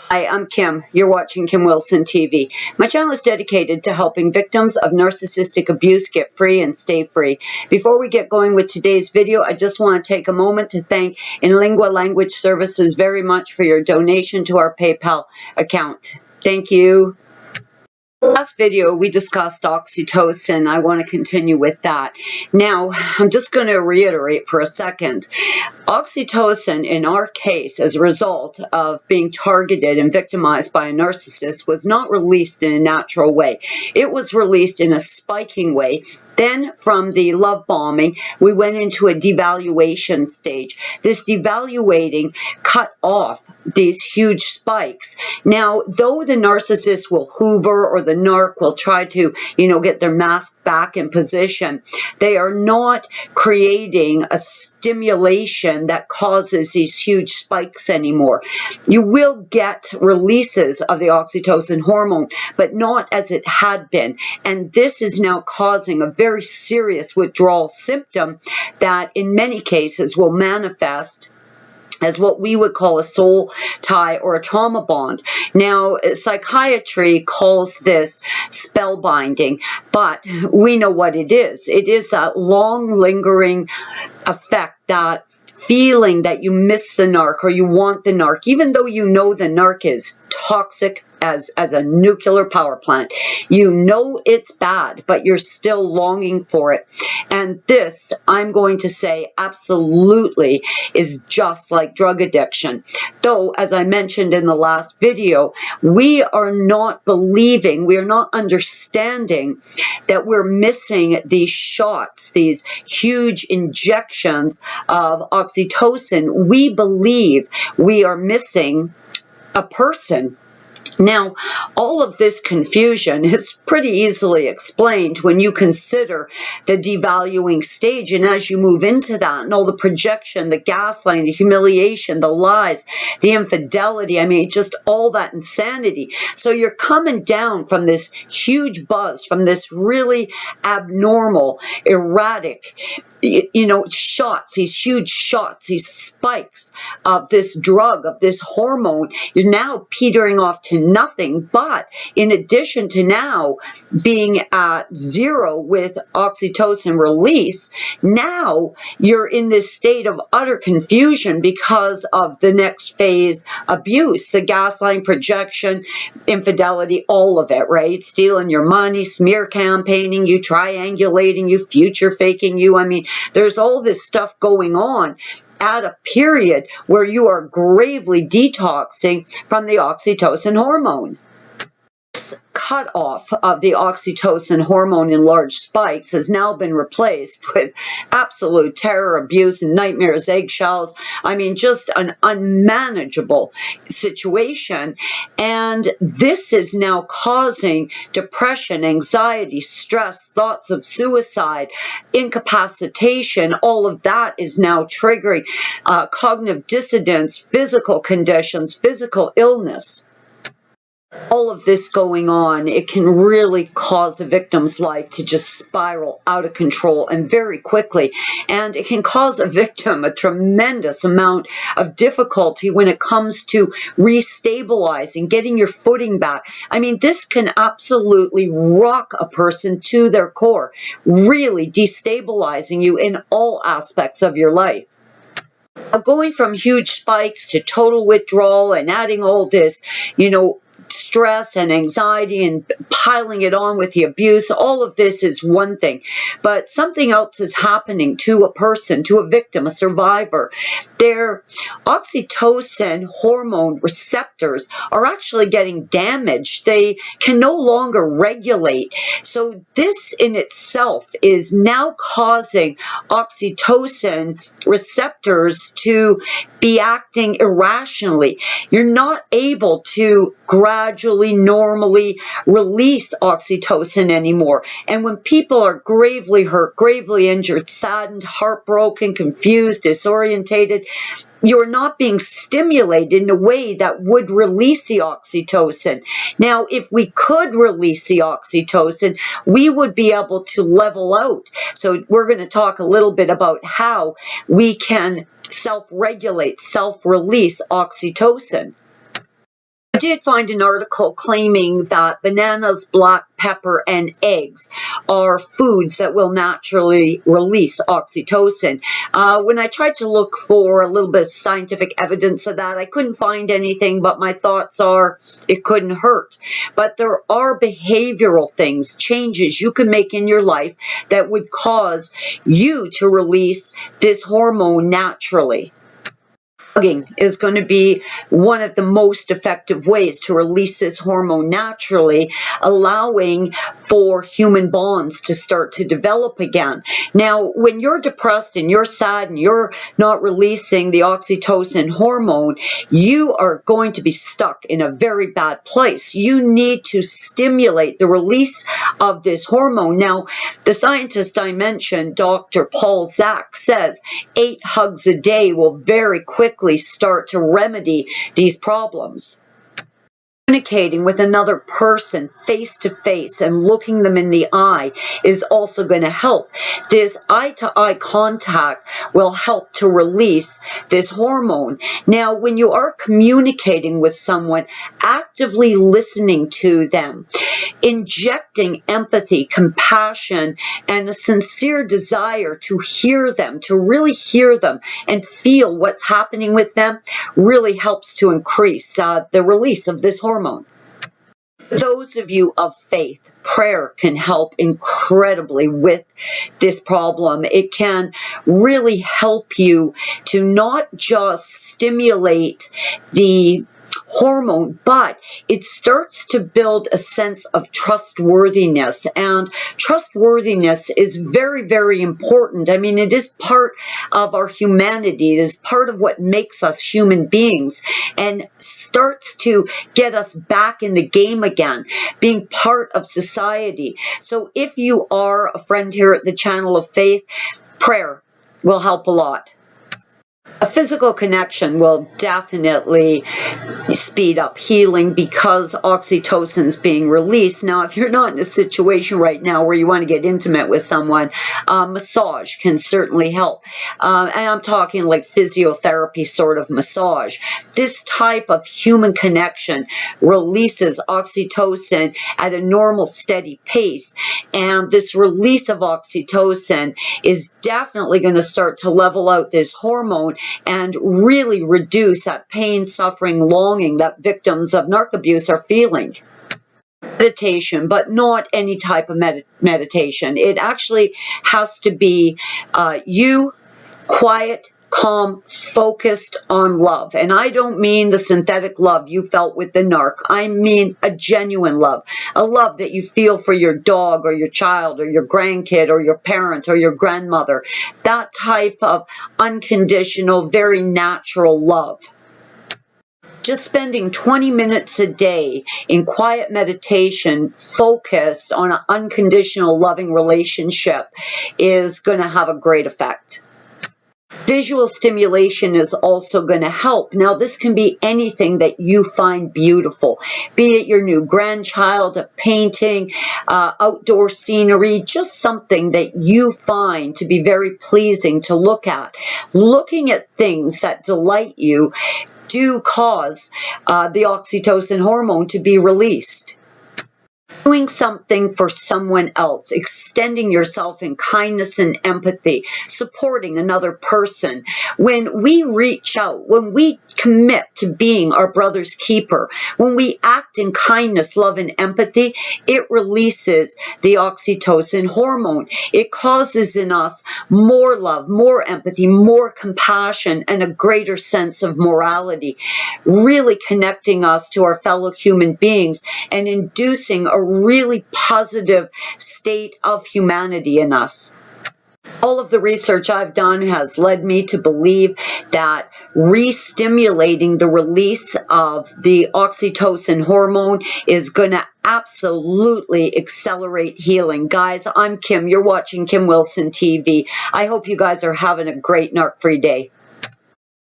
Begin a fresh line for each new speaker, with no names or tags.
Hi, I'm Kim. You're watching Kim Wilson TV. My channel is dedicated to helping victims of narcissistic abuse get free and stay free. Before we get going with today's video, I just want to take a moment to thank Inlingua Language Services very much for your donation to our PayPal account. Thank you. Last video we discussed oxytocin. I want to continue with that. Now, I'm just going to reiterate for a second. Oxytocin, in our case, as a result of being targeted and victimized by a narcissist, was not released in a natural way. It was released in a spiking way. Then, from the love bombing, we went into a devaluation stage. This devaluating cut off these huge spikes. Now, though the narcissist will hoover or the narc will try to, get their mask back in position, they are not creating a stimulation that causes these huge spikes anymore. You will get releases of the oxytocin hormone, but not as it had been. And this is now causing a very serious withdrawal symptom that in many cases will manifest as what we would call a soul tie or a trauma bond. Now, psychiatry calls this spellbinding, but we know what it is. It is that long lingering effect, that feeling that you miss the narc or you want the narc, even though you know the narc is toxic as a nuclear power plant. You know it's bad, but you're still longing for it. And this, I'm going to say, absolutely is just like drug addiction. Though, as I mentioned in the last video, we are not believing, we are not understanding that we're missing these shots, these huge injections of oxytocin. We believe we are missing a person. Now, all of this confusion is pretty easily explained when you consider the devaluing stage, and as you move into that, and all the projection, the gaslighting, the humiliation, the lies, the infidelity, just all that insanity. So you're coming down from this huge buzz, from this really abnormal, erratic, shots, these huge shots, these spikes of this drug, of this hormone. You're now petering off to nothing, but in addition to now being at zero with oxytocin release, now you're in this state of utter confusion because of the next phase abuse, the gaslighting, projection, infidelity, all of it, right? Stealing your money, smear campaigning you, triangulating you, future faking you. There's all this stuff going on at a period where you are gravely detoxing from the oxytocin hormone. This cutoff of the oxytocin hormone in large spikes has now been replaced with absolute terror, abuse, and nightmares, eggshells. Just an unmanageable situation. And this is now causing depression, anxiety, stress, thoughts of suicide, incapacitation. All of that is now triggering cognitive dissonance, physical conditions, physical illness. All of this going on, it can really cause a victim's life to just spiral out of control and very quickly. And it can cause a victim a tremendous amount of difficulty when it comes to restabilizing, getting your footing back. This can absolutely rock a person to their core, really destabilizing you in all aspects of your life. Going from huge spikes to total withdrawal and adding all this, stress and anxiety and piling it on with the abuse, all of this is one thing. But something else is happening to a person, to a victim, a survivor. Their oxytocin hormone receptors are actually getting damaged. They can no longer regulate. So this in itself is now causing oxytocin receptors to be acting irrationally. You're not able to gradually, normally release oxytocin anymore. And when people are gravely hurt, gravely injured, saddened, heartbroken, confused, disorientated, you're not being stimulated in a way that would release the oxytocin. Now, if we could release the oxytocin, we would be able to level out. So we're going to talk a little bit about how we can self-regulate, self-release oxytocin. I did find an article claiming that bananas, black pepper, and eggs are foods that will naturally release oxytocin. When I tried to look for a little bit of scientific evidence of that, I couldn't find anything, but my thoughts are it couldn't hurt. But there are behavioral things, changes you can make in your life that would cause you to release this hormone naturally. Hugging is going to be one of the most effective ways to release this hormone naturally, allowing for human bonds to start to develop again. Now, when you're depressed and you're sad and you're not releasing the oxytocin hormone, you are going to be stuck in a very bad place. You need to stimulate the release of this hormone. Now, the scientist I mentioned, Dr. Paul Zak, says 8 hugs a day will very quickly start to remedy these problems. Communicating with another person face to face and looking them in the eye is also going to help. This eye-to-eye contact will help to release this hormone. Now, when you are communicating with someone, actively listening to them, injecting empathy, compassion, and a sincere desire to hear them, to really hear them and feel what's happening with them, really helps to increase the release of this hormone. Those of you of faith, prayer can help incredibly with this problem. It can really help you to not just stimulate the hormone, but it starts to build a sense of trustworthiness, and trustworthiness is very, very important. I mean, it is part of our humanity. It is part of what makes us human beings and starts to get us back in the game again, being part of society. So if you are a friend here at the Channel of Faith, prayer will help a lot. A physical connection will definitely speed up healing because oxytocin is being released. Now, if you're not in a situation right now where you want to get intimate with someone, massage can certainly help. And I'm talking like physiotherapy sort of massage. This type of human connection releases oxytocin at a normal, steady pace. And this release of oxytocin is definitely going to start to level out this hormone and really reduce that pain, suffering, longing that victims of narc abuse are feeling. Meditation, but not any type of meditation. It actually has to be you, quiet, calm, focused on love. And I don't mean the synthetic love you felt with the narc. I mean a genuine love. A love that you feel for your dog or your child or your grandkid or your parent or your grandmother. That type of unconditional, very natural love. Just spending 20 minutes a day in quiet meditation focused on an unconditional loving relationship is going to have a great effect. Visual stimulation is also going to help. Now, this can be anything that you find beautiful, be it your new grandchild, a painting, outdoor scenery, just something that you find to be very pleasing to look at. Looking at things that delight you do cause the oxytocin hormone to be released. Doing something for someone else, extending yourself in kindness and empathy, supporting another person. When we reach out, when we commit to being our brother's keeper, when we act in kindness, love, and empathy, it releases the oxytocin hormone. It causes in us more love, more empathy, more compassion, and a greater sense of morality, really connecting us to our fellow human beings and inducing a really positive state of humanity in us. All of the research I've done has led me to believe that re-stimulating the release of the oxytocin hormone is going to absolutely accelerate healing. Guys, I'm Kim. You're watching Kim Wilson TV. I hope you guys are having a great narc-free day.